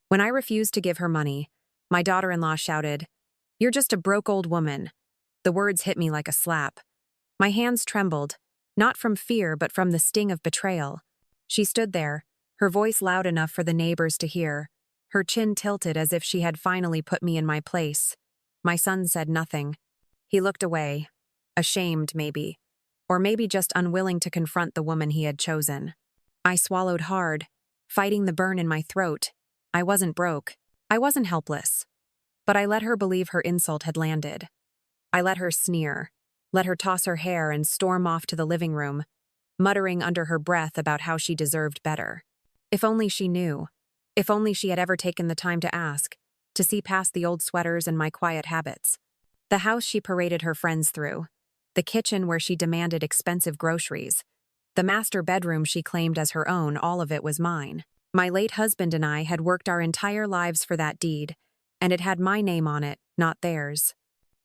When I refused to give her money, my daughter-in-law shouted, "You're just a broke old woman." The words hit me like a slap. My hands trembled, not from fear but from the sting of betrayal. She stood there, her voice loud enough for the neighbors to hear, her chin tilted as if she had finally put me in my place. My son said nothing. He looked away, ashamed maybe, or maybe just unwilling to confront the woman he had chosen. I swallowed hard, fighting the burn in my throat. I wasn't broke. I wasn't helpless. But I let her believe her insult had landed. I let her sneer, let her toss her hair and storm off to the living room, muttering under her breath about how she deserved better. If only she knew. If only she had ever taken the time to ask, to see past the old sweaters and my quiet habits. The house she paraded her friends through, the kitchen where she demanded expensive groceries, the master bedroom she claimed as her own, all of it was mine. My late husband and I had worked our entire lives for that deed, and it had my name on it, not theirs.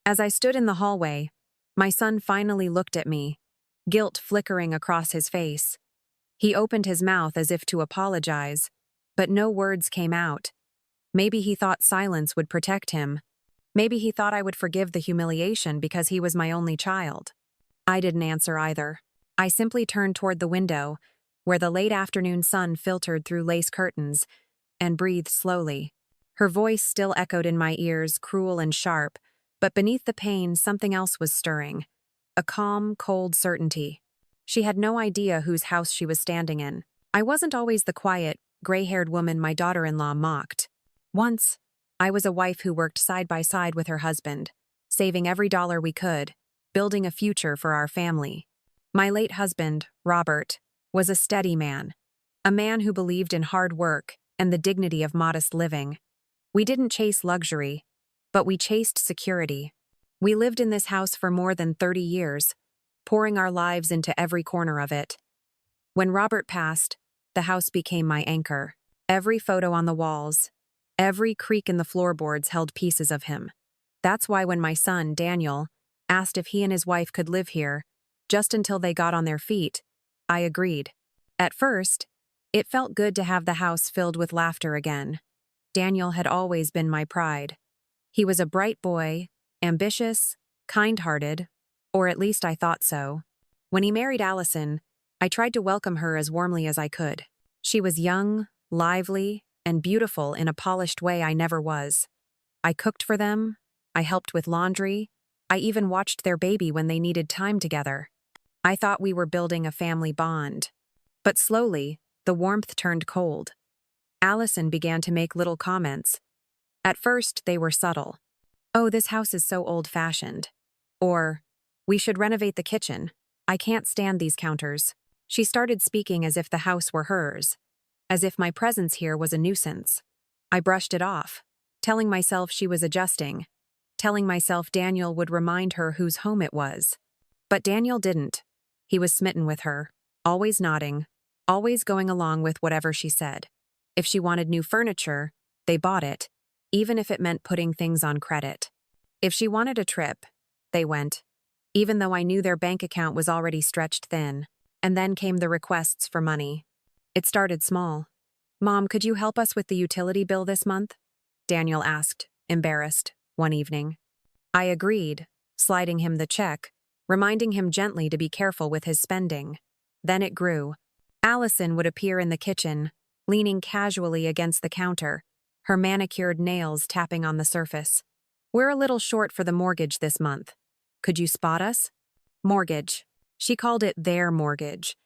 As I stood in the hallway, my son finally looked at me, guilt flickering across his face. He opened his mouth as if to apologize, but no words came out. Maybe he thought silence would protect him. Maybe he thought I would forgive the humiliation because he was my only child. I didn't answer either. I simply turned toward the window, where the late afternoon sun filtered through lace curtains, and breathed slowly. Her voice still echoed in my ears, cruel and sharp, but beneath the pain something else was stirring. A calm, cold certainty. She had no idea whose house she was standing in. I wasn't always the quiet, gray-haired woman my daughter-in-law mocked. Once, I was a wife who worked side by side with her husband, saving every dollar we could, building a future for our family. My late husband, Robert, was a steady man, a man who believed in hard work and the dignity of modest living. We didn't chase luxury, but we chased security. We lived in this house for more than 30 years, pouring our lives into every corner of it. When Robert passed, the house became my anchor. Every photo on the walls, every creak in the floorboards held pieces of him. That's why when my son, Daniel, asked if he and his wife could live here, just until they got on their feet, I agreed. At first, it felt good to have the house filled with laughter again. Daniel had always been my pride. He was a bright boy, ambitious, kind-hearted, or at least I thought so. When he married Allison, I tried to welcome her as warmly as I could. She was young, lively, and beautiful in a polished way I never was. I cooked for them, I helped with laundry, I even watched their baby when they needed time together. I thought we were building a family bond. But slowly, the warmth turned cold. Allison began to make little comments. At first, they were subtle. "Oh, this house is so old-fashioned." Or, "We should renovate the kitchen. I can't stand these counters." She started speaking as if the house were hers, as if my presence here was a nuisance. I brushed it off, telling myself she was adjusting, telling myself Daniel would remind her whose home it was. But Daniel didn't. He was smitten with her, always nodding, always going along with whatever she said. If she wanted new furniture, they bought it, even if it meant putting things on credit. If she wanted a trip, they went, even though I knew their bank account was already stretched thin. And then came the requests for money. It started small. "Mom, could you help us with the utility bill this month?" Daniel asked, embarrassed, one evening. I agreed, sliding him the check, reminding him gently to be careful with his spending. Then it grew. Allison would appear in the kitchen, leaning casually against the counter, her manicured nails tapping on the surface. "We're a little short for the mortgage this month. Could you spot us?" Mortgage. She called it their mortgage,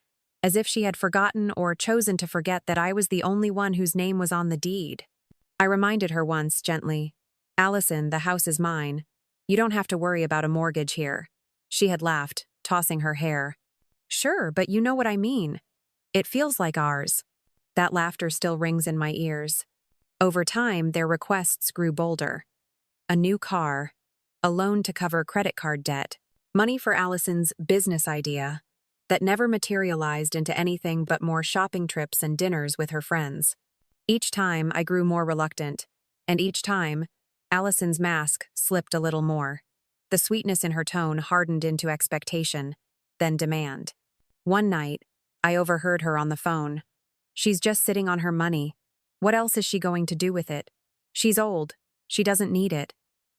as if she had forgotten or chosen to forget that I was the only one whose name was on the deed. I reminded her once, gently, "Allison, the house is mine. You don't have to worry about a mortgage here." She had laughed, tossing her hair. "Sure, but you know what I mean. It feels like ours." That laughter still rings in my ears. Over time, their requests grew bolder. A new car, a loan to cover credit card debt, money for Allison's business idea that never materialized into anything but more shopping trips and dinners with her friends. Each time, I grew more reluctant, and each time, Allison's mask slipped a little more. The sweetness in her tone hardened into expectation, then demand. One night, I overheard her on the phone. "She's just sitting on her money. What else is she going to do with it? She's old. She doesn't need it.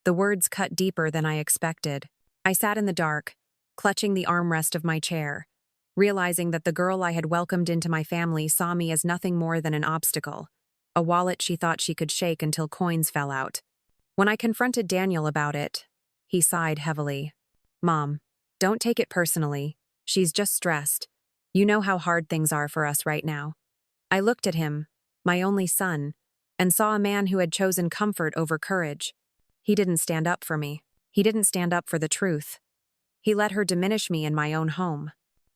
The words cut deeper than I expected. I sat in the dark, clutching the armrest of my chair, realizing that the girl I had welcomed into my family saw me as nothing more than an obstacle, a wallet she thought she could shake until coins fell out. When I confronted Daniel about it, he sighed heavily. "Mom, don't take it personally. She's just stressed. You know how hard things are for us right now." I looked at him, my only son, and saw a man who had chosen comfort over courage. He didn't stand up for me. He didn't stand up for the truth. He let her diminish me in my own home.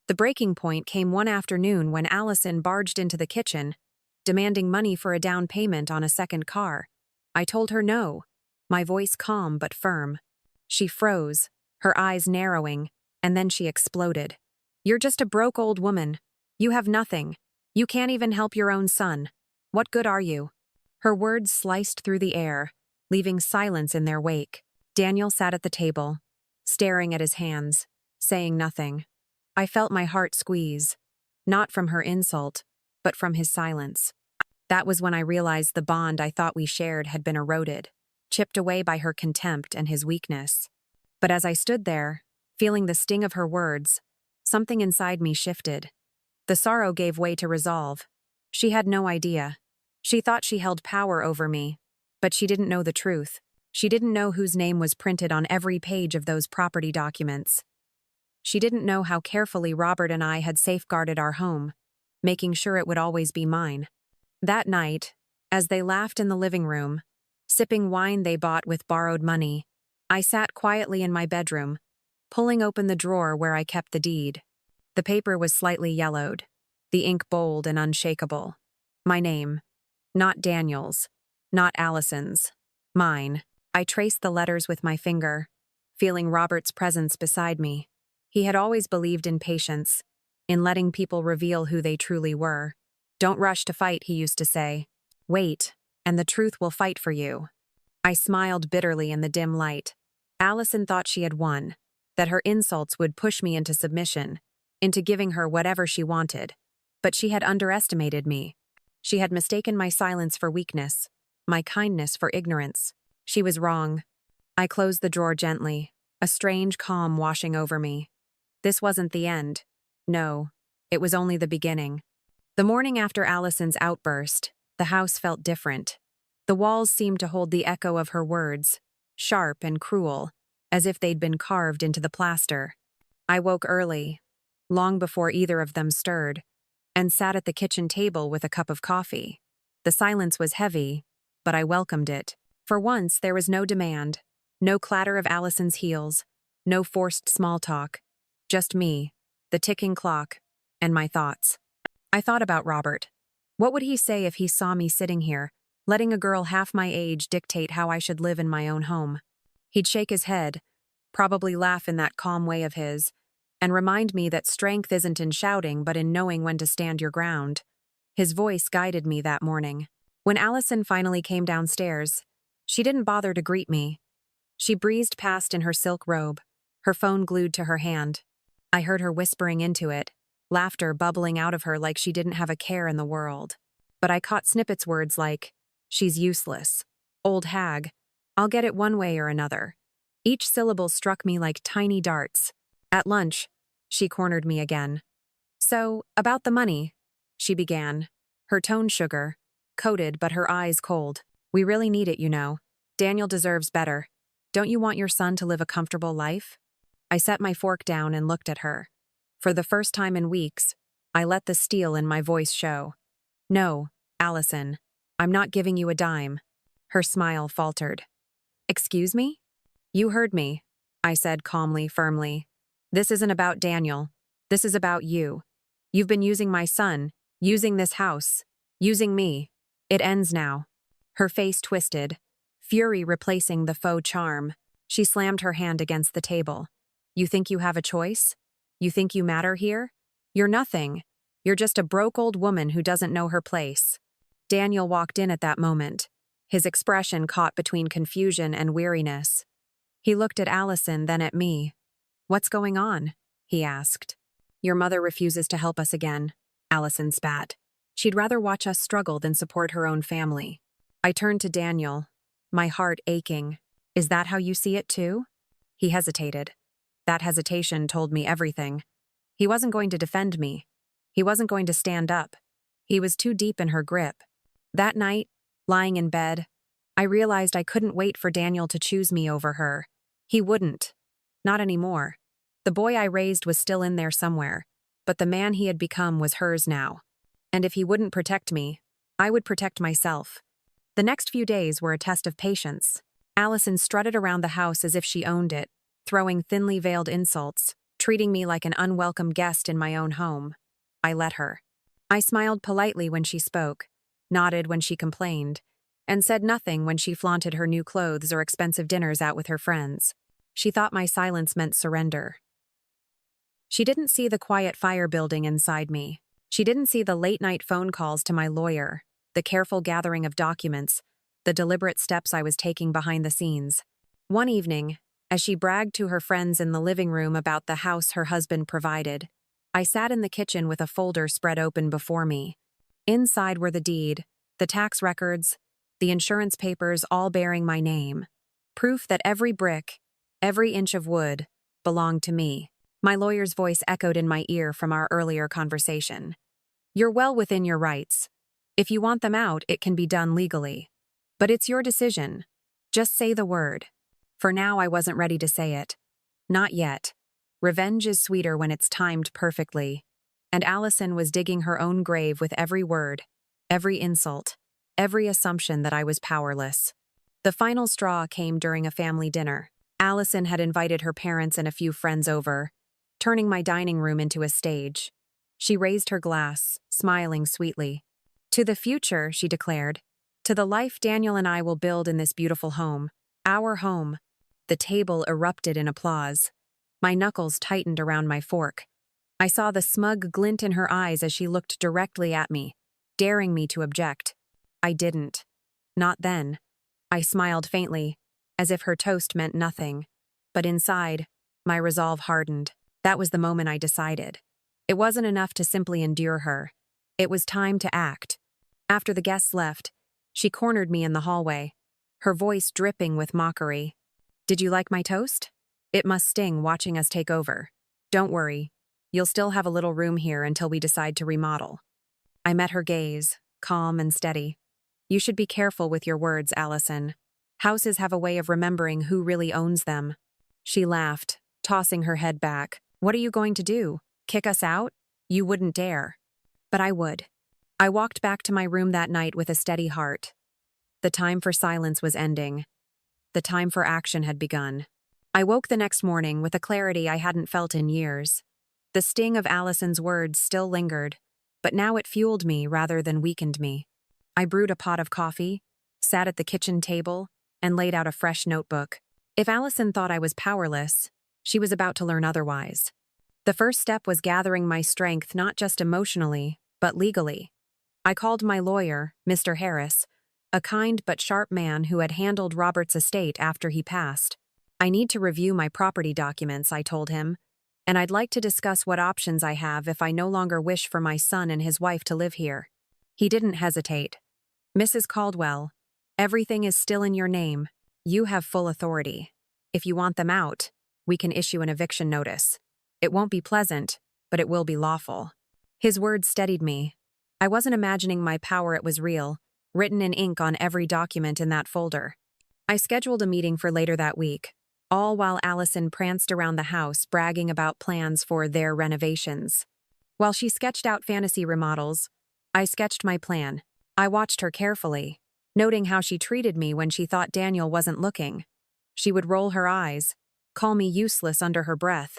The breaking point came one afternoon when Allison barged into the kitchen, demanding money for a down payment on a second car. I told her no, my voice calm but firm. She froze, her eyes narrowing, and then she exploded. "You're just a broke old woman. You have nothing. You can't even help your own son. What good are you?" Her words sliced through the air, leaving silence in their wake. Daniel sat at the table, staring at his hands, saying nothing. I felt my heart squeeze, not from her insult, but from his silence. That was when I realized the bond I thought we shared had been eroded, chipped away by her contempt and his weakness. But as I stood there, feeling the sting of her words, something inside me shifted. The sorrow gave way to resolve. She had no idea. She thought she held power over me, but she didn't know the truth. She didn't know whose name was printed on every page of those property documents. She didn't know how carefully Robert and I had safeguarded our home, making sure it would always be mine. That night, as they laughed in the living room, sipping wine they bought with borrowed money, I sat quietly in my bedroom, pulling open the drawer where I kept the deed. The paper was slightly yellowed, the ink bold and unshakable. My name. Not Daniel's. Not Allison's. Mine. I traced the letters with my finger, feeling Robert's presence beside me. He had always believed in patience, in letting people reveal who they truly were. "Don't rush to fight," he used to say. "Wait, and the truth will fight for you." I smiled bitterly in the dim light. Allison thought she had won, that her insults would push me into submission, into giving her whatever she wanted. But she had underestimated me. She had mistaken my silence for weakness, my kindness for ignorance. She was wrong. I closed the drawer gently, a strange calm washing over me. This wasn't the end. No, it was only the beginning. The morning after Allison's outburst, the house felt different. The walls seemed to hold the echo of her words, sharp and cruel, as if they'd been carved into the plaster. I woke early, long before either of them stirred, and sat at the kitchen table with a cup of coffee. The silence was heavy, but I welcomed it. For once, there was no demand, no clatter of Allison's heels, no forced small talk. Just me, the ticking clock, and my thoughts. I thought about Robert. What would he say if he saw me sitting here, letting a girl half my age dictate how I should live in my own home? He'd shake his head, probably laugh in that calm way of his, and remind me that strength isn't in shouting but in knowing when to stand your ground. His voice guided me that morning. When Allison finally came downstairs, she didn't bother to greet me. She breezed past in her silk robe, her phone glued to her hand. I heard her whispering into it, laughter bubbling out of her like she didn't have a care in the world. But I caught snippets words like, "She's useless," "old hag," "I'll get it one way or another." Each syllable struck me like tiny darts. At lunch, she cornered me again. "So, about the money," she began, her tone sugar, coated but her eyes cold. "We really need it, you know. Daniel deserves better. Don't you want your son to live a comfortable life?" I set my fork down and looked at her. For the first time in weeks, I let the steel in my voice show. "No, Allison, I'm not giving you a dime." Her smile faltered. "Excuse me?" "You heard me," I said calmly, firmly. "This isn't about Daniel. This is about you. You've been using my son, using this house, using me. It ends now." Her face twisted, fury replacing the faux charm. She slammed her hand against the table. "You think you have a choice? You think you matter here? You're nothing. You're just a broke old woman who doesn't know her place." Daniel walked in at that moment, his expression caught between confusion and weariness. He looked at Allison, then at me. "What's going on?" he asked. "Your mother refuses to help us again," Allison spat. She'd rather watch us struggle than support her own family. I turned to Daniel, my heart aching. Is that how you see it too? He hesitated. That hesitation told me everything. He wasn't going to defend me. He wasn't going to stand up. He was too deep in her grip. That night, lying in bed, I realized I couldn't wait for Daniel to choose me over her. He wouldn't. Not anymore. The boy I raised was still in there somewhere, but the man he had become was hers now. And if he wouldn't protect me, I would protect myself. The next few days were a test of patience. Allison strutted around the house as if she owned it, throwing thinly veiled insults, treating me like an unwelcome guest in my own home. I let her. I smiled politely when she spoke, nodded when she complained, and said nothing when she flaunted her new clothes or expensive dinners out with her friends. She thought my silence meant surrender. She didn't see the quiet fire building inside me. She didn't see the late-night phone calls to my lawyer, the careful gathering of documents, the deliberate steps I was taking behind the scenes. One evening, as she bragged to her friends in the living room about the house her husband provided, I sat in the kitchen with a folder spread open before me. Inside were the deed, the tax records, the insurance papers all bearing my name. Proof that every brick, every inch of wood, belonged to me. My lawyer's voice echoed in my ear from our earlier conversation. You're well within your rights. If you want them out, it can be done legally. But it's your decision. Just say the word. For now, I wasn't ready to say it. Not yet. Revenge is sweeter when it's timed perfectly. And Allison was digging her own grave with every word, every insult, every assumption that I was powerless. The final straw came during a family dinner. Allison had invited her parents and a few friends over, turning my dining room into a stage. She raised her glass, smiling sweetly. To the future, she declared. To the life Daniel and I will build in this beautiful home. Our home. The table erupted in applause. My knuckles tightened around my fork. I saw the smug glint in her eyes as she looked directly at me, daring me to object. I didn't. Not then. I smiled faintly, as if her toast meant nothing. But inside, my resolve hardened. That was the moment I decided. It wasn't enough to simply endure her. It was time to act. After the guests left, she cornered me in the hallway, her voice dripping with mockery. Did you like my toast? It must sting watching us take over. Don't worry. You'll still have a little room here until we decide to remodel. I met her gaze, calm and steady. You should be careful with your words, Allison. Houses have a way of remembering who really owns them. She laughed, tossing her head back. What are you going to do? Kick us out? You wouldn't dare. But I would. I walked back to my room that night with a steady heart. The time for silence was ending. The time for action had begun. I woke the next morning with a clarity I hadn't felt in years. The sting of Allison's words still lingered, but now it fueled me rather than weakened me. I brewed a pot of coffee, sat at the kitchen table, and laid out a fresh notebook. If Allison thought I was powerless, she was about to learn otherwise. The first step was gathering my strength not just emotionally, but legally. I called my lawyer, Mr. Harris, a kind but sharp man who had handled Robert's estate after he passed. I need to review my property documents, I told him, and I'd like to discuss what options I have if I no longer wish for my son and his wife to live here. He didn't hesitate. Mrs. Caldwell, everything is still in your name. You have full authority. If you want them out, we can issue an eviction notice. It won't be pleasant, but it will be lawful. His words steadied me. I wasn't imagining my power, it was real, written in ink on every document in that folder. I scheduled a meeting for later that week, all while Allison pranced around the house bragging about plans for their renovations. While she sketched out fantasy remodels, I sketched my plan. I watched her carefully, noting how she treated me when she thought Daniel wasn't looking. She would roll her eyes, call me useless under her breath,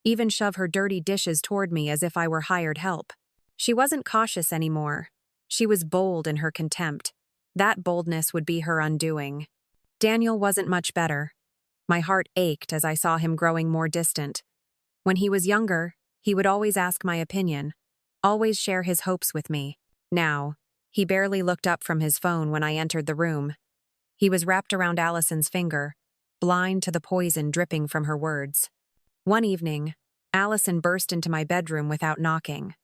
even shove her dirty dishes toward me as if I were hired help. She wasn't cautious anymore. She was bold in her contempt. That boldness would be her undoing. Daniel wasn't much better. My heart ached as I saw him growing more distant. When he was younger, he would always ask my opinion, always share his hopes with me. Now, he barely looked up from his phone when I entered the room. He was wrapped around Allison's finger, blind to the poison dripping from her words. One evening, Allison burst into my bedroom without knocking.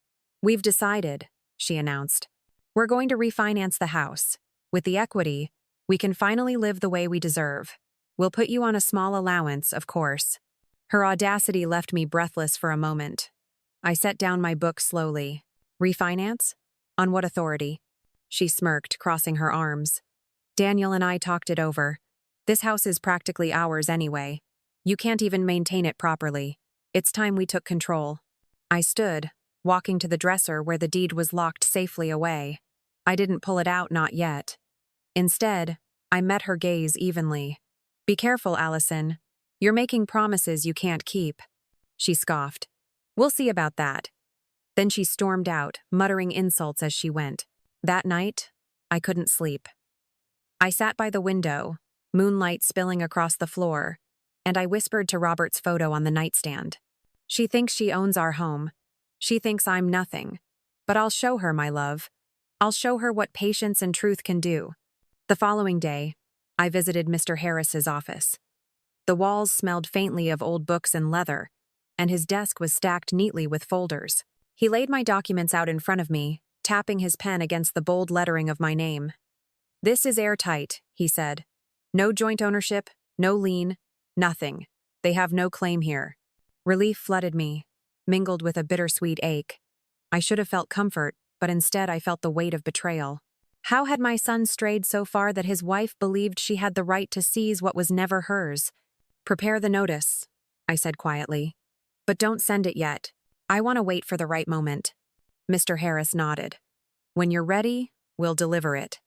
We've decided, she announced. We're going to refinance the house. With the equity, we can finally live the way we deserve. We'll put you on a small allowance, of course." Her audacity left me breathless for a moment. I set down my book slowly. "Refinance? On what authority?" She smirked, crossing her arms. "Daniel and I talked it over. This house is practically ours anyway. You can't even maintain it properly. It's time we took control." I stood, walking to the dresser where the deed was locked safely away. I didn't pull it out, not yet. Instead, I met her gaze evenly. "Be careful, Allison. You're making promises you can't keep." She scoffed. "We'll see about that." Then she stormed out, muttering insults as she went. That night, I couldn't sleep. I sat by the window, moonlight spilling across the floor, and I whispered to Robert's photo on the nightstand. "She thinks she owns our home. She thinks I'm nothing. But I'll show her, my love. I'll show her what patience and truth can do." The following day, I visited Mr. Harris's office. The walls smelled faintly of old books and leather, and his desk was stacked neatly with folders. He laid my documents out in front of me, tapping his pen against the bold lettering of my name. "This is airtight," he said. "No joint ownership, no lien, nothing. They have no claim here." Relief flooded me, mingled with a bittersweet ache. I should have felt comfort, but instead I felt the weight of betrayal. How had my son strayed so far that his wife believed she had the right to seize what was never hers? "Prepare the notice," I said quietly. "But don't send it yet. I want to wait for the right moment." Mr. Harris nodded. "When you're ready, we'll deliver it."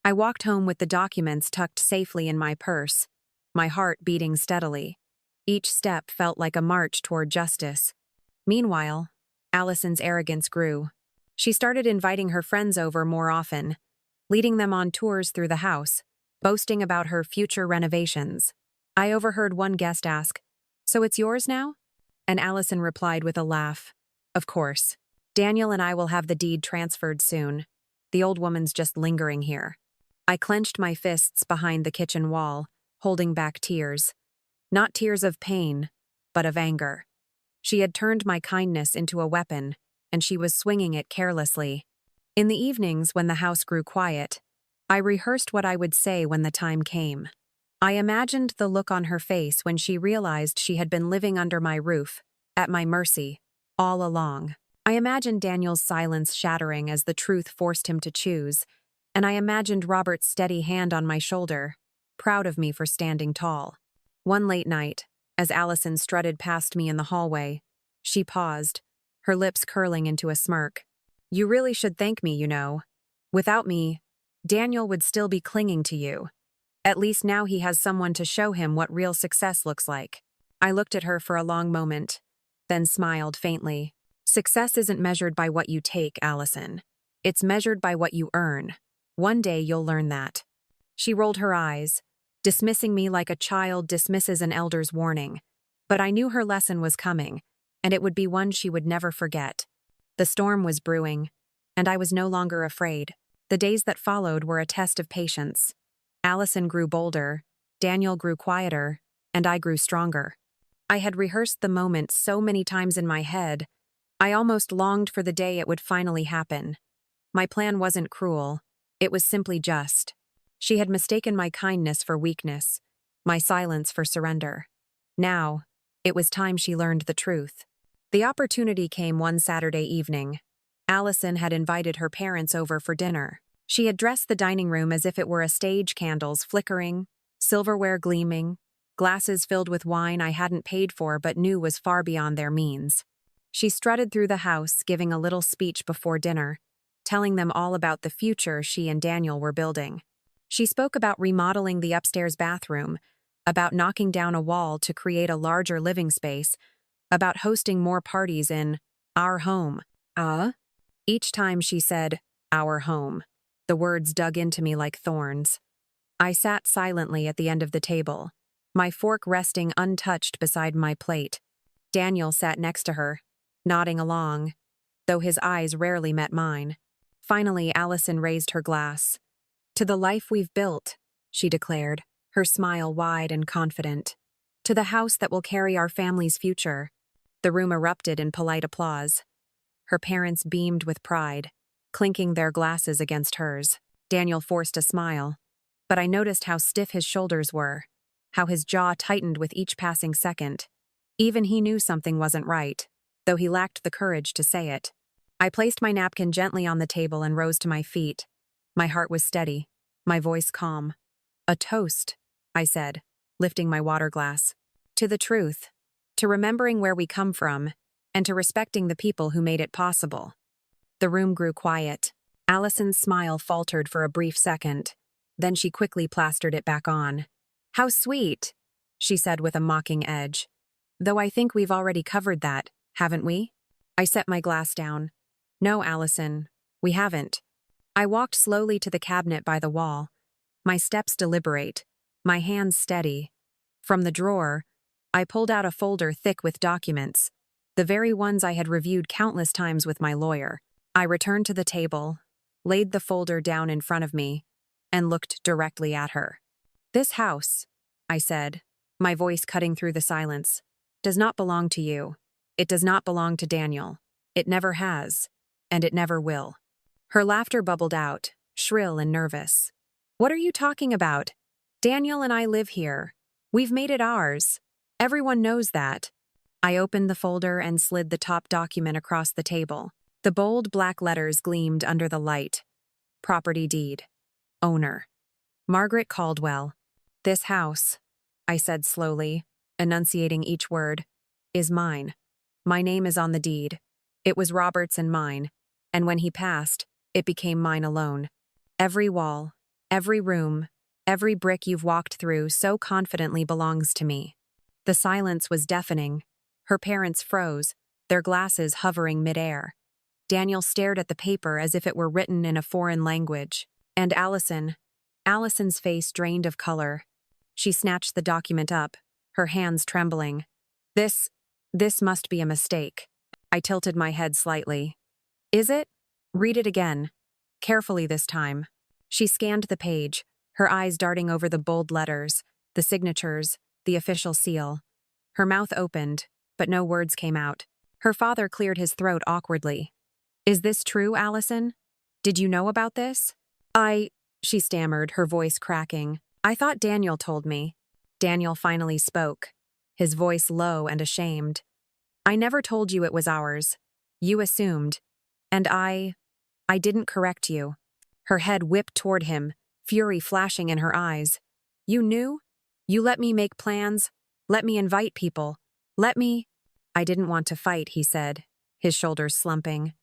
I walked home with the documents tucked safely in my purse, my heart beating steadily. Each step felt like a march toward justice. Meanwhile, Allison's arrogance grew. She started inviting her friends over more often, leading them on tours through the house, boasting about her future renovations. I overheard one guest ask, "So it's yours now?" And Allison replied with a laugh, "Of course. Daniel and I will have the deed transferred soon. The old woman's just lingering here." I clenched my fists behind the kitchen wall, holding back tears. Not tears of pain, but of anger. She had turned my kindness into a weapon, and she was swinging it carelessly. In the evenings, when the house grew quiet, I rehearsed what I would say when the time came. I imagined the look on her face when she realized she had been living under my roof, at my mercy, all along. I imagined Daniel's silence shattering as the truth forced him to choose, and I imagined Robert's steady hand on my shoulder, proud of me for standing tall. One late night, as Allison strutted past me in the hallway, she paused, her lips curling into a smirk. "You really should thank me, you know. Without me, Daniel would still be clinging to you. At least now he has someone to show him what real success looks like." I looked at her for a long moment, then smiled faintly. "Success isn't measured by what you take, Allison. It's measured by what you earn. One day you'll learn that." She rolled her eyes, dismissing me like a child dismisses an elder's warning. But I knew her lesson was coming, and it would be one she would never forget. The storm was brewing, and I was no longer afraid. The days that followed were a test of patience. Allison grew bolder, Daniel grew quieter, and I grew stronger. I had rehearsed the moment so many times in my head, I almost longed for the day it would finally happen. My plan wasn't cruel, it was simply just. She had mistaken my kindness for weakness, my silence for surrender. Now, it was time she learned the truth. The opportunity came one Saturday evening. Allison had invited her parents over for dinner. She had dressed the dining room as if it were a stage, candles flickering, silverware gleaming, glasses filled with wine I hadn't paid for but knew was far beyond their means. She strutted through the house, giving a little speech before dinner, telling them all about the future she and Daniel were building. She spoke about remodeling the upstairs bathroom, about knocking down a wall to create a larger living space, about hosting more parties in our home. Each time she said, "our home," the words dug into me like thorns. I sat silently at the end of the table, my fork resting untouched beside my plate. Daniel sat next to her, nodding along, though his eyes rarely met mine. Finally, Allison raised her glass. "To the life we've built," she declared, her smile wide and confident. "To the house that will carry our family's future." The room erupted in polite applause. Her parents beamed with pride. clinking their glasses against hers. Daniel forced a smile, but I noticed how stiff his shoulders were, how his jaw tightened with each passing second. Even he knew something wasn't right, though he lacked the courage to say it. I placed my napkin gently on the table and rose to my feet. My heart was steady, my voice calm. "A toast," I said, lifting my water glass. "To the truth, to remembering where we come from, and to respecting the people who made it possible." The room grew quiet. Allison's smile faltered for a brief second. Then she quickly plastered it back on. "How sweet," she said with a mocking edge. "Though I think we've already covered that, haven't we?" I set my glass down. "No, Allison, we haven't." I walked slowly to the cabinet by the wall, my steps deliberate, my hands steady. From the drawer, I pulled out a folder thick with documents, the very ones I had reviewed countless times with my lawyer. I returned to the table, laid the folder down in front of me, and looked directly at her. "This house," I said, my voice cutting through the silence, "does not belong to you. It does not belong to Daniel. It never has, and it never will." Her laughter bubbled out, shrill and nervous. "What are you talking about? Daniel and I live here. We've made it ours. Everyone knows that." I opened the folder and slid the top document across the table. The bold black letters gleamed under the light. Property deed. Owner. Margaret Caldwell. "This house," I said slowly, enunciating each word, "is mine. My name is on the deed. It was Robert's and mine, and when he passed, it became mine alone. Every wall, every room, every brick you've walked through so confidently belongs to me." The silence was deafening. Her parents froze, their glasses hovering midair. Daniel stared at the paper as if it were written in a foreign language. And Allison's face drained of color. She snatched the document up, her hands trembling. This must be a mistake." I tilted my head slightly. "Is it? Read it again. Carefully this time." She scanned the page, her eyes darting over the bold letters, the signatures, the official seal. Her mouth opened, but no words came out. Her father cleared his throat awkwardly. "Is this true, Allison? Did you know about this?" She stammered, her voice cracking. "I thought Daniel told me." Daniel finally spoke, his voice low and ashamed. "I never told you it was ours. You assumed. And I didn't correct you." Her head whipped toward him, fury flashing in her eyes. "You knew? You let me make plans, let me invite people, let me—" "I didn't want to fight," he said, his shoulders slumping.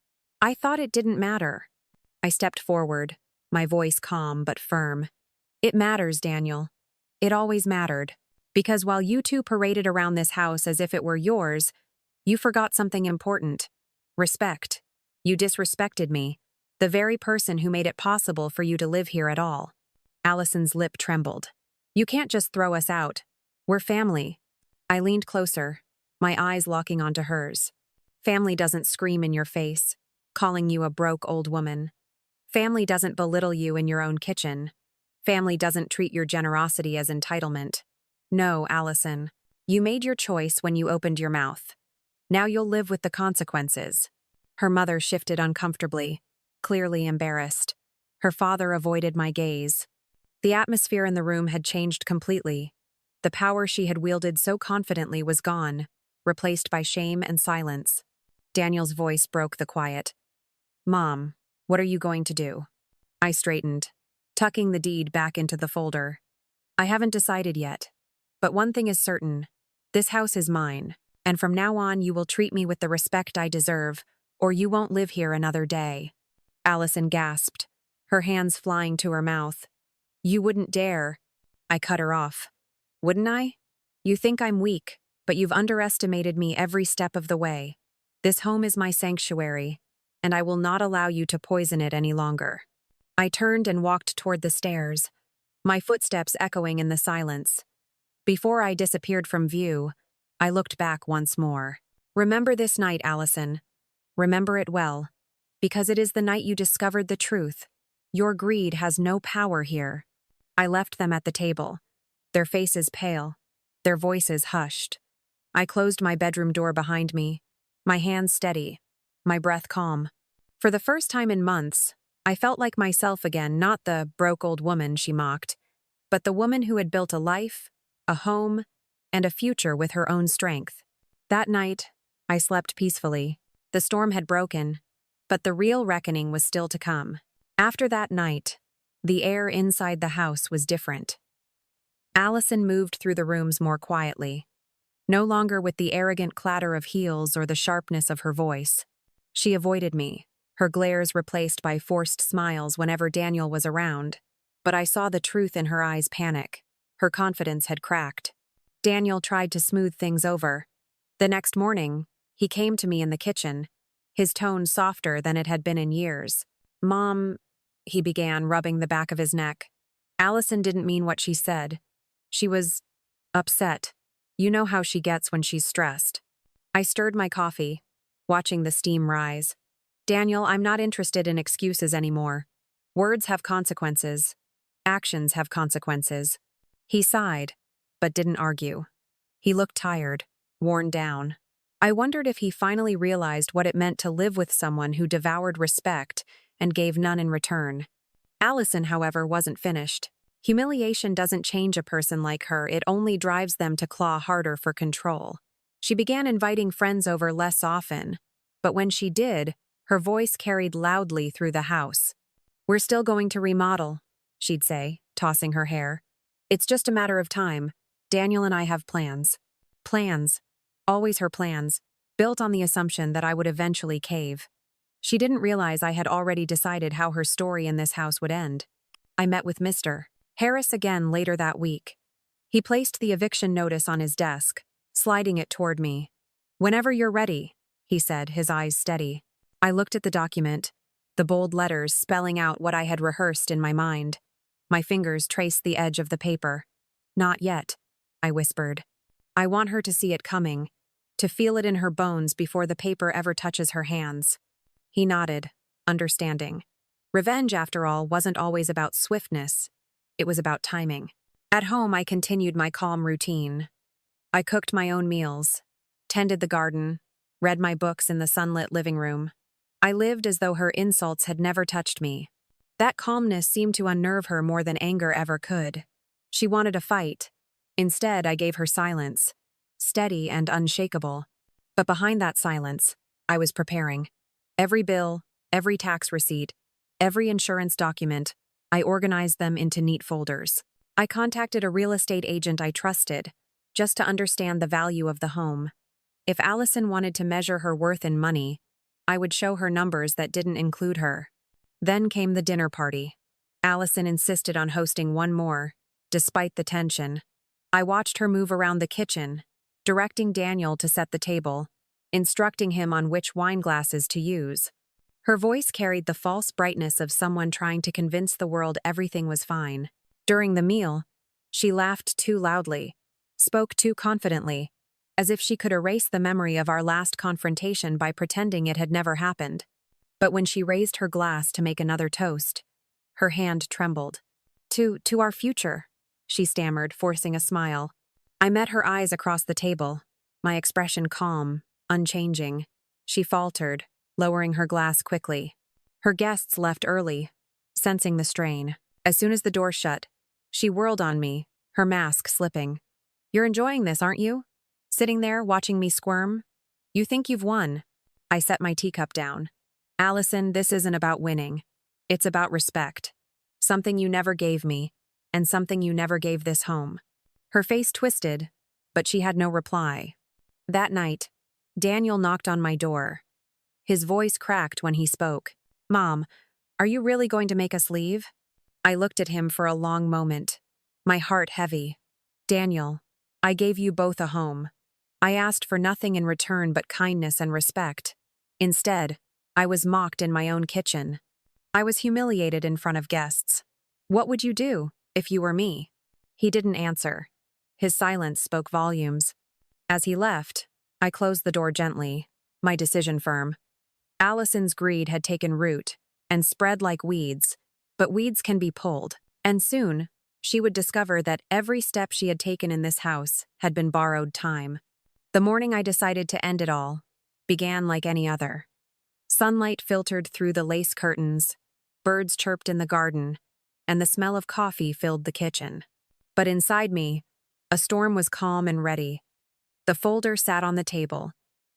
"I thought it didn't matter." I stepped forward, my voice calm but firm. "It matters, Daniel. It always mattered. Because while you two paraded around this house as if it were yours, you forgot something important. Respect. You disrespected me, the very person who made it possible for you to live here at all." Allison's lip trembled. "You can't just throw us out. We're family." I leaned closer, my eyes locking onto hers. "Family doesn't scream in your face, calling you a broke old woman. Family doesn't belittle you in your own kitchen. Family doesn't treat your generosity as entitlement. No, Allison, you made your choice when you opened your mouth. Now you'll live with the consequences." Her mother shifted uncomfortably, clearly embarrassed. Her father avoided my gaze. The atmosphere in the room had changed completely. The power she had wielded so confidently was gone, replaced by shame and silence. Daniel's voice broke the quiet. "Mom, what are you going to do?" I straightened, tucking the deed back into the folder. "I haven't decided yet. But one thing is certain. This house is mine, and from now on you will treat me with the respect I deserve, or you won't live here another day." Allison gasped, her hands flying to her mouth. "You wouldn't dare." I cut her off. "Wouldn't I? You think I'm weak, but you've underestimated me every step of the way. This home is my sanctuary, and I will not allow you to poison it any longer." I turned and walked toward the stairs, my footsteps echoing in the silence. Before I disappeared from view, I looked back once more. "Remember this night, Allison. Remember it well, because it is the night you discovered the truth. Your greed has no power here." I left them at the table, their faces pale, their voices hushed. I closed my bedroom door behind me, my hands steady, my breath calm. For the first time in months, I felt like myself again, not the broke old woman she mocked, but the woman who had built a life, a home, and a future with her own strength. That night, I slept peacefully. The storm had broken, but the real reckoning was still to come. After that night, the air inside the house was different. Allison moved through the rooms more quietly, no longer with the arrogant clatter of heels or the sharpness of her voice. She avoided me, her glares replaced by forced smiles whenever Daniel was around, but I saw the truth in her eyes panic. Her confidence had cracked. Daniel tried to smooth things over. The next morning, he came to me in the kitchen, his tone softer than it had been in years. "Mom," he began, rubbing the back of his neck. "Allison didn't mean what she said. She was upset. You know how she gets when she's stressed." I stirred my coffee, watching the steam rise. "Daniel, I'm not interested in excuses anymore. Words have consequences. Actions have consequences." He sighed, but didn't argue. He looked tired, worn down. I wondered if he finally realized what it meant to live with someone who devoured respect and gave none in return. Allison, however, wasn't finished. Humiliation doesn't change a person like her, it only drives them to claw harder for control. She began inviting friends over less often, but when she did, her voice carried loudly through the house. "We're still going to remodel," she'd say, tossing her hair. "It's just a matter of time. Daniel and I have plans." Plans. Always her plans, built on the assumption that I would eventually cave. She didn't realize I had already decided how her story in this house would end. I met with Mr. Harris again later that week. He placed the eviction notice on his desk, sliding it toward me. "Whenever you're ready," he said, his eyes steady. I looked at the document, the bold letters spelling out what I had rehearsed in my mind. My fingers traced the edge of the paper. "Not yet," I whispered. "I want her to see it coming, to feel it in her bones before the paper ever touches her hands." He nodded, understanding. Revenge, after all, wasn't always about swiftness. It was about timing. At home, I continued my calm routine. I cooked my own meals, tended the garden, read my books in the sunlit living room. I lived as though her insults had never touched me. That calmness seemed to unnerve her more than anger ever could. She wanted a fight. Instead, I gave her silence, steady and unshakable. But behind that silence, I was preparing. Every bill, every tax receipt, every insurance document, I organized them into neat folders. I contacted a real estate agent I trusted, just to understand the value of the home. If Allison wanted to measure her worth in money, I would show her numbers that didn't include her. Then came the dinner party. Allison insisted on hosting one more, despite the tension. I watched her move around the kitchen, directing Daniel to set the table, instructing him on which wine glasses to use. Her voice carried the false brightness of someone trying to convince the world everything was fine. During the meal, she laughed too loudly, spoke too confidently, as if she could erase the memory of our last confrontation by pretending it had never happened. But when she raised her glass to make another toast, her hand trembled. To our future," she stammered, forcing a smile. I met her eyes across the table, my expression calm, unchanging. She faltered, lowering her glass quickly. Her guests left early, sensing the strain. As soon as the door shut, she whirled on me, her mask slipping. "You're enjoying this, aren't you? Sitting there, watching me squirm? You think you've won." I set my teacup down. "Allison, this isn't about winning. It's about respect. Something you never gave me, and something you never gave this home." Her face twisted, but she had no reply. That night, Daniel knocked on my door. His voice cracked when he spoke. "Mom, are you really going to make us leave?" I looked at him for a long moment, my heart heavy. "Daniel, I gave you both a home. I asked for nothing in return but kindness and respect. Instead, I was mocked in my own kitchen. I was humiliated in front of guests. What would you do if you were me?" He didn't answer. His silence spoke volumes. As he left, I closed the door gently, my decision firm. Allison's greed had taken root and spread like weeds, but weeds can be pulled, and soon she would discover that every step she had taken in this house had been borrowed time. The morning I decided to end it all began like any other. Sunlight filtered through the lace curtains, birds chirped in the garden, and the smell of coffee filled the kitchen. But inside me, a storm was calm and ready. The folder sat on the table,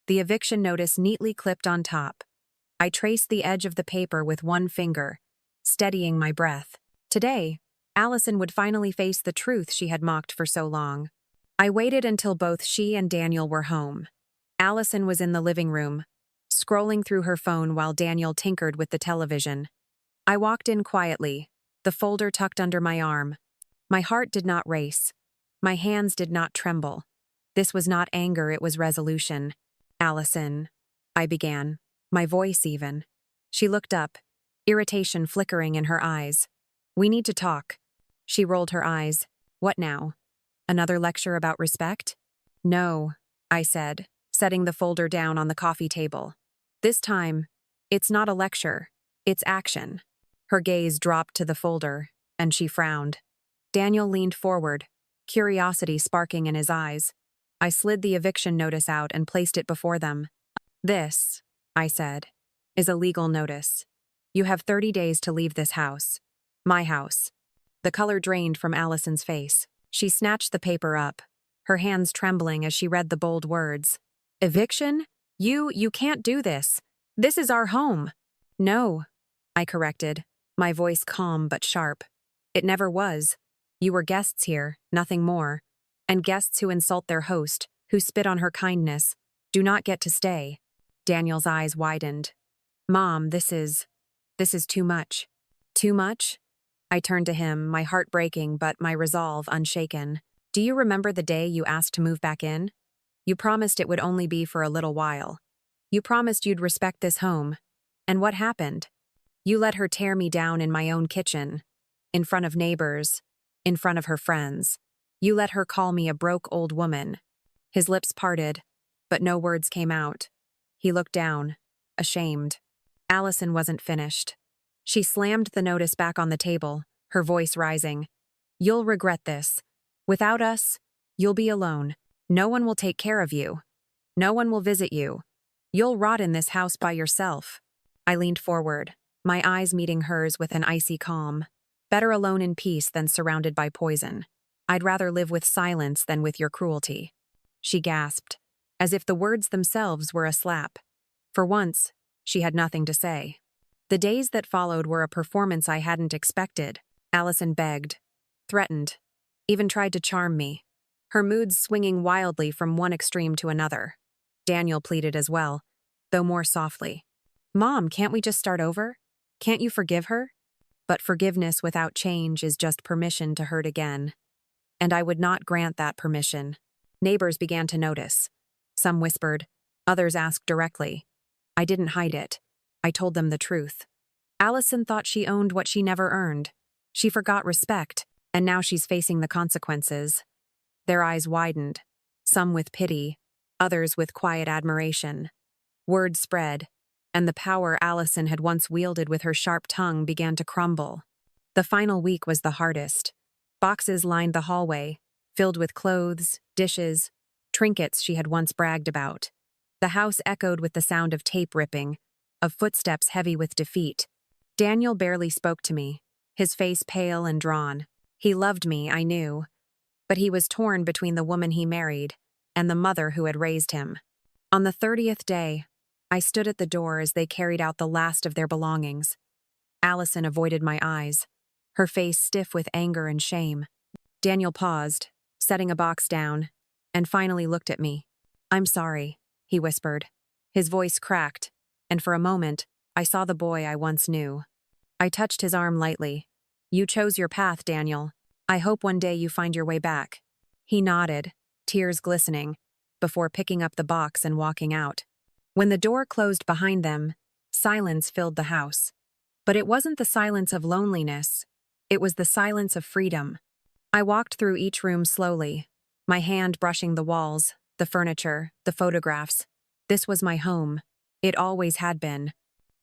the eviction notice neatly clipped on top. I traced the edge of the paper with one finger, steadying my breath. Today, Allison would finally face the truth she had mocked for so long. I waited until both she and Daniel were home. Allison was in the living room, scrolling through her phone while Daniel tinkered with the television. I walked in quietly, the folder tucked under my arm. My heart did not race. My hands did not tremble. This was not anger, it was resolution. "Allison," I began, my voice even. She looked up, irritation flickering in her eyes. "We need to talk." She rolled her eyes. "What now? Another lecture about respect?" "No," I said, setting the folder down on the coffee table. "This time, it's not a lecture, it's action." Her gaze dropped to the folder, and she frowned. Daniel leaned forward, curiosity sparking in his eyes. I slid the eviction notice out and placed it before them. "This," I said, "is a legal notice. You have 30 days to leave this house. My house." The color drained from Allison's face. She snatched the paper up, her hands trembling as she read the bold words. "Eviction? You can't do this. This is our home." "No," I corrected, my voice calm but sharp. "It never was. You were guests here, nothing more. And guests who insult their host, who spit on her kindness, do not get to stay." Daniel's eyes widened. "Mom, this is too much." "Too much?" I turned to him, my heart breaking but my resolve unshaken. "Do you remember the day you asked to move back in? You promised it would only be for a little while. You promised you'd respect this home. And what happened? You let her tear me down in my own kitchen, in front of neighbors, in front of her friends. You let her call me a broke old woman." His lips parted, but no words came out. He looked down, ashamed. Allison wasn't finished. She slammed the notice back on the table, her voice rising. "You'll regret this. Without us, you'll be alone. No one will take care of you. No one will visit you. You'll rot in this house by yourself." I leaned forward, my eyes meeting hers with an icy calm. Better alone in peace than surrounded by poison. I'd rather live with silence than with your cruelty. She gasped, as if the words themselves were a slap. For once, she had nothing to say. The days that followed were a performance I hadn't expected. Allison begged, threatened, even tried to charm me, her moods swinging wildly from one extreme to another. Daniel pleaded as well, though more softly. "Mom, can't we just start over? Can't you forgive her?" But forgiveness without change is just permission to hurt again. And I would not grant that permission. Neighbors began to notice. Some whispered, others asked directly. I didn't hide it. I told them the truth. Allison thought she owned what she never earned. She forgot respect, and now she's facing the consequences. Their eyes widened, some with pity, others with quiet admiration. Word spread, and the power Allison had once wielded with her sharp tongue began to crumble. The final week was the hardest. Boxes lined the hallway, filled with clothes, dishes, trinkets she had once bragged about. The house echoed with the sound of tape ripping, of footsteps heavy with defeat. Daniel barely spoke to me, his face pale and drawn. He loved me, I knew, but he was torn between the woman he married and the mother who had raised him. On the 30th day, I stood at the door as they carried out the last of their belongings. Allison avoided my eyes, her face stiff with anger and shame. Daniel paused, setting a box down, and finally looked at me. "I'm sorry," he whispered. His voice cracked, and for a moment, I saw the boy I once knew. I touched his arm lightly. "You chose your path, Daniel. I hope one day you find your way back." He nodded, tears glistening, before picking up the box and walking out. When the door closed behind them, silence filled the house. But it wasn't the silence of loneliness. It was the silence of freedom. I walked through each room slowly, my hand brushing the walls, the furniture, the photographs. This was my home. It always had been.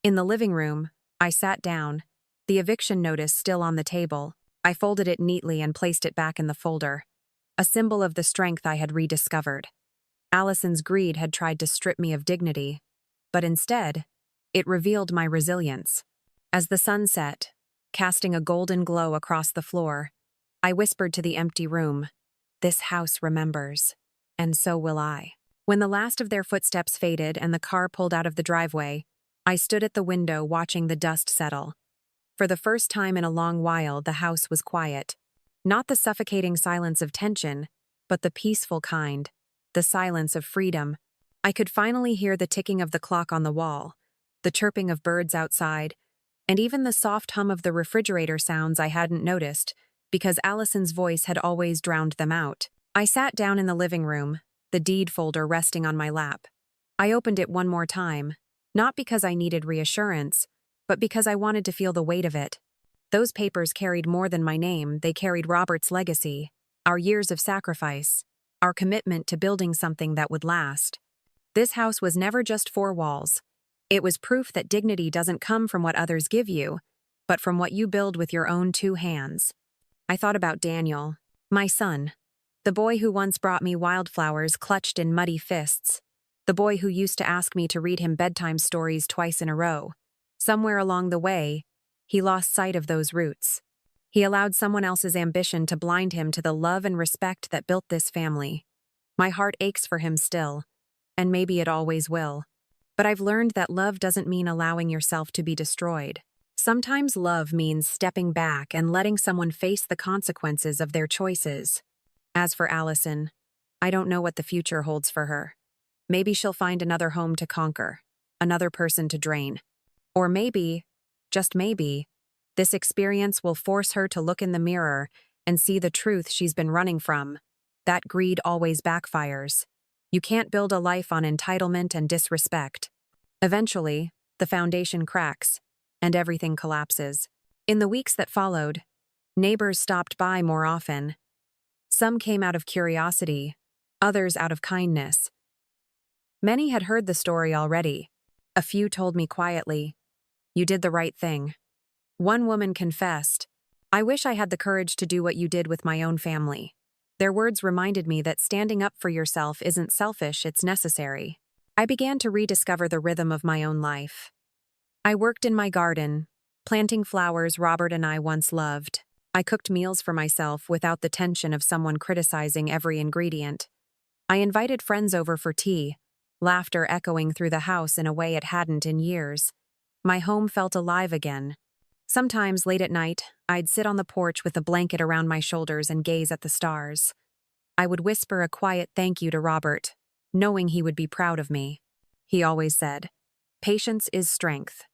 In the living room, I sat down, the eviction notice still on the table. I folded it neatly and placed it back in the folder, a symbol of the strength I had rediscovered. Allison's greed had tried to strip me of dignity, but instead, It revealed my resilience. As the sun set, casting a golden glow across the floor, I whispered to the empty room, "This house remembers, and so will I." When the last of their footsteps faded and the car pulled out of the driveway, I stood at the window watching the dust settle. For the first time in a long while, the house was quiet. Not the suffocating silence of tension, but the peaceful kind, the silence of freedom. I could finally hear the ticking of the clock on the wall, the chirping of birds outside, and even the soft hum of the refrigerator sounds I hadn't noticed, because Allison's voice had always drowned them out. I sat down in the living room, the deed folder resting on my lap. I opened it one more time, not because I needed reassurance, but because I wanted to feel the weight of it. Those papers carried more than my name, they carried Robert's legacy, our years of sacrifice, our commitment to building something that would last. This house was never just four walls. It was proof that dignity doesn't come from what others give you, but from what you build with your own two hands. I thought about Daniel, my son, the boy who once brought me wildflowers clutched in muddy fists, the boy who used to ask me to read him bedtime stories twice in a row. Somewhere along the way, he lost sight of those roots. He allowed someone else's ambition to blind him to the love and respect that built this family. My heart aches for him still, and maybe it always will. But I've learned that love doesn't mean allowing yourself to be destroyed. Sometimes love means stepping back and letting someone face the consequences of their choices. As for Allison, I don't know what the future holds for her. Maybe she'll find another home to conquer, another person to drain. Or maybe, just maybe, this experience will force her to look in the mirror and see the truth she's been running from. That greed always backfires. You can't build a life on entitlement and disrespect. Eventually, the foundation cracks, and everything collapses. In the weeks that followed, neighbors stopped by more often. Some came out of curiosity, others out of kindness. Many had heard the story already. A few told me quietly, "You did the right thing." One woman confessed, "I wish I had the courage to do what you did with my own family." Their words reminded me that standing up for yourself isn't selfish, it's necessary. I began to rediscover the rhythm of my own life. I worked in my garden, planting flowers Robert and I once loved. I cooked meals for myself without the tension of someone criticizing every ingredient. I invited friends over for tea, laughter echoing through the house in a way it hadn't in years. My home felt alive again. Sometimes, late at night, I'd sit on the porch with a blanket around my shoulders and gaze at the stars. I would whisper a quiet thank you to Robert, knowing he would be proud of me. He always said, "Patience is strength."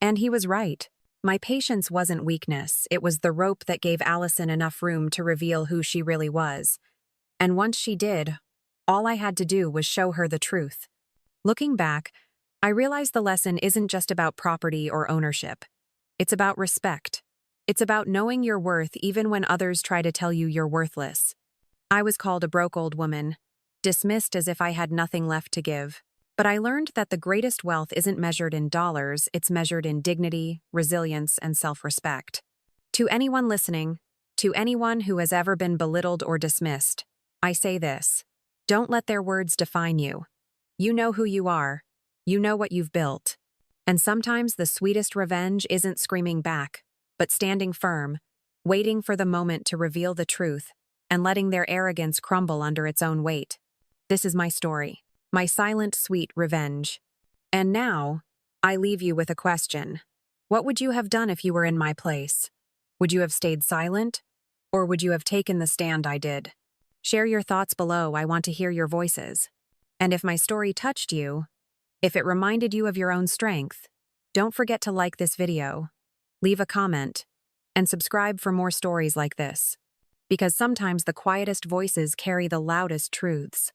And he was right. My patience wasn't weakness, it was the rope that gave Allison enough room to reveal who she really was. And once she did, all I had to do was show her the truth. Looking back, I realized the lesson isn't just about property or ownership. It's about respect. It's about knowing your worth even when others try to tell you you're worthless. I was called a broke old woman, dismissed as if I had nothing left to give. But I learned that the greatest wealth isn't measured in dollars, it's measured in dignity, resilience, and self-respect. To anyone listening, to anyone who has ever been belittled or dismissed, I say this: don't let their words define you. You know who you are. You know what you've built. And sometimes the sweetest revenge isn't screaming back, but standing firm, waiting for the moment to reveal the truth, and letting their arrogance crumble under its own weight. This is my story, my silent, sweet revenge. And now, I leave you with a question. What would you have done if you were in my place? Would you have stayed silent? Or would you have taken the stand I did? Share your thoughts below, I want to hear your voices. And if my story touched you, if it reminded you of your own strength, don't forget to like this video, leave a comment, and subscribe for more stories like this. Because sometimes the quietest voices carry the loudest truths.